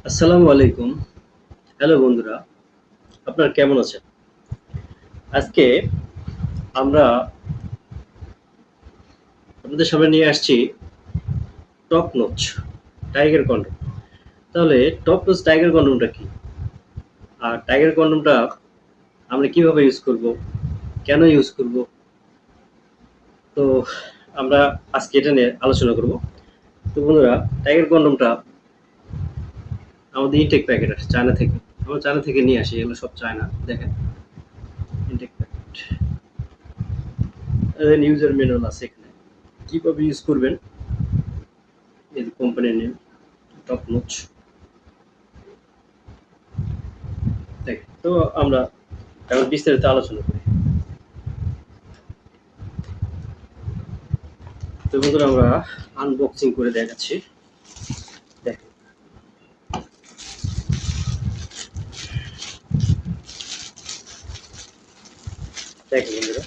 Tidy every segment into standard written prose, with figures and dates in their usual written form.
আসসালামু আলাইকুম। হ্যালো বন্ধুরা, আপনারা কেমন আছেন? আজকে আমরা আপনাদের সামনে নিয়ে আসছি টপ নোচ টাইগার কন্ডম। তাহলে টপ নোচ টাইগার কন্ডমটা কি? আর টাইগার কন্ডমটা আমরা কিভাবে ইউজ করব? কেন ইউজ করব? তো আমরা আজকে এটা নিয়ে আলোচনা করব। তো বন্ধুরা, টাইগার কন্ডমটা আমাদের ইনটেক প্যাকেট আসে চায়না থেকে। আমরা চায়না থেকে নিয়ে আসি, এগুলো সব চায়না। দেখেন ইনটেক প্যাকেট। ইউজার ম্যানুয়াল আছে এখানে। কিভাবে ইউজ করবেন? এই কোম্পানির নেম টপ নোচ। দেখেন, তো আমরা এখন বিস্তারিত আলোচনা করি। তো বন্ধুরা, আমরা আনবক্সিং করে দেখাচ্ছি। দেখেন, দেখেন বন্ধুরা,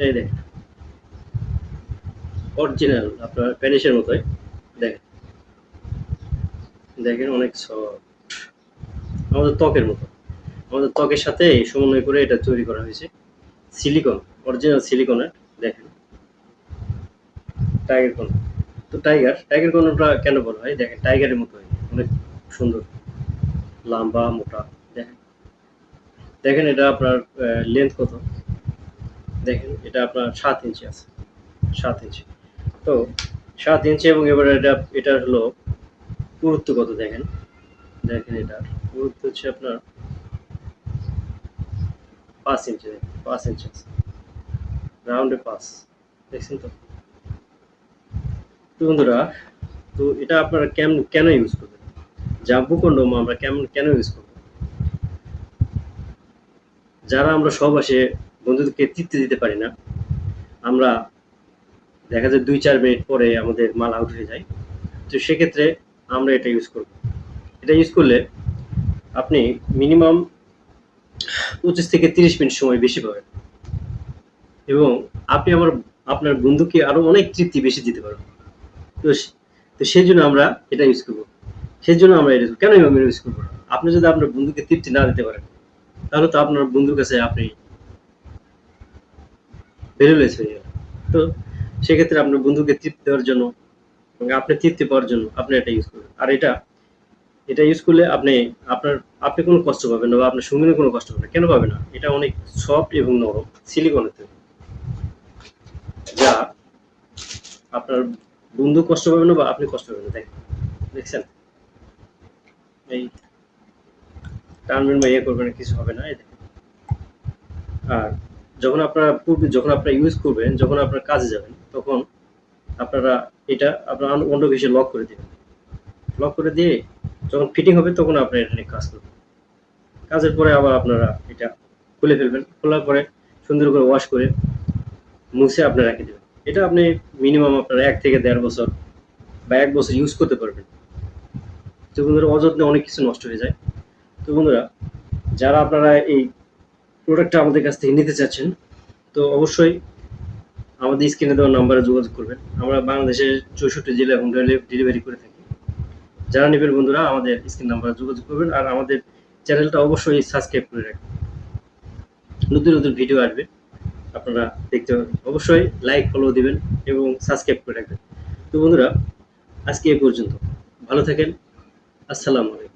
এই দেখেন অরিজিনাল আপনার প্যারিসের মতোই। দেখেন, দেখেন অনেক সফট, আমাদের ত্বকের মতো। আমাদের ত্বকের সাথে সমন্বয় করে এটা তৈরি করা হয়েছে। সিলিকন, অরিজিনাল সিলিকনের। দেখেন টাইগার কন্ডম। তো টাইগার কন্ডমটা কেন বলা হয়? দেখেন টাইগারের মতো হয়, অনেক সুন্দর, লম্বা মোটা। দেখেন, দেখেন এটা আপনার লেন্থ কত? দেখেন এটা আপনার 7 ইঞ্চি আছে, 7 ইঞ্চি। তো 7 ইঞ্চি, এবং এবারে এটা হলো পুরুত্ব কত? দেখেন, দেখেন এটার পুরুত্ব হচ্ছে আপনার 5 ইঞ্চি। দেখেন 5 ইঞ্চি আছে, রাউন্ডে 5। দেখছেন তো? তো বন্ধুরা, তো এটা আপনারা কেন ইউজ করবেন? জাম্বু কন্ডোম আমরা কেন ইউজ করবো? যারা আমরা সব আসে বন্ধুদেরকে তৃপ্তি দিতে পারি না, আমরা দেখা যায় 2-4 মিনিট পরে আমাদের মাল আউট হয়ে যায়। তো সেক্ষেত্রে আমরা এটা ইউজ করব। এটা ইউজ করলে আপনি মিনিমাম 25 থেকে 30 মিনিট সময় বেশি পাবেন, এবং আপনি আপনার বন্ধুকে আরো অনেক তৃপ্তি বেশি দিতে পারবেন। তো তো সেই জন্য আমরা এটা ইউজ করবো। সেই জন্য আমরা এটা কেন আমরা ইউজ করবো না? আপনি যদি আপনার বন্ধুকে তৃপ্তি না দিতে পারেন, তাহলে তো আপনার বন্ধুর কাছে আপনি ভ্যালুলেস হয়ে যাবেন। তো সেক্ষেত্রে আপনার বন্ধুকে তৃপ্তি দেওয়ার জন্য এবং আপনি তৃপ্তি পাওয়ার জন্য আপনি এটা ইউজ করবেন। আর এটা ইউজ করলে আপনি কোনো কষ্ট পাবেন না, বা আপনার সঙ্গীও কোনো কষ্ট পাবে না। কেন পাবে না? এটা অনেক সফট এবং নরম, সিলিকনের তৈরি, যা আপনার বন্ধু কষ্ট পাবে না বা আপনি কষ্ট পাবেন না। দেখছেন? এই টানবেন বা ইয়ে করবেন, কিছু হবে না। এই দেখেন। আর যখন আপনারা ইউজ করবেন, যখন আপনার কাজে যাবেন, তখন আপনারা এটা আপনার অন্য কিছু লক করে দিবেন। লক করে দিয়ে যখন ফিটিং হবে, তখন আপনি এটা নিয়ে কাজ করবেন। কাজের পরে আবার আপনারা এটা খুলে ফেলবেন। খোলার পরে সুন্দর করে ওয়াশ করে মুছে আপনি রেখে দেবেন। এটা আপনি মিনিমাম আপনার 1 থেকে 1.5 বছর বা 1 বছর ইউজ করতে পারবেন। তো বন্ধুরা, অযত্নে অনেক কিছু নষ্ট হয়ে যায়। তো বন্ধুরা, যারা আপনারা এই প্রোডাক্টটা আমাদের কাছ থেকে নিতে চাচ্ছেন, তো অবশ্যই আমাদের স্ক্রিনে দেওয়া নাম্বারে যোগাযোগ করবেন। আমরা বাংলাদেশের 64 জেলায় হোম ডেলিভারি করে থাকি। যারা নেবেন বন্ধুরা, আমাদের স্ক্রিন নাম্বারে যোগাযোগ করবেন। আর আমাদের চ্যানেলটা অবশ্যই সাবস্ক্রাইব করে রাখবেন। নতুন নতুন ভিডিও আসবে, আপনারা দেখতে পাবেন। অবশ্যই লাইক ফলো দিবেন এবং সাবস্ক্রাইব করে রাখবেন। তো বন্ধুরা, আজকে এ পর্যন্ত। ভালো থাকেন। আসসালামু আলাইকুম।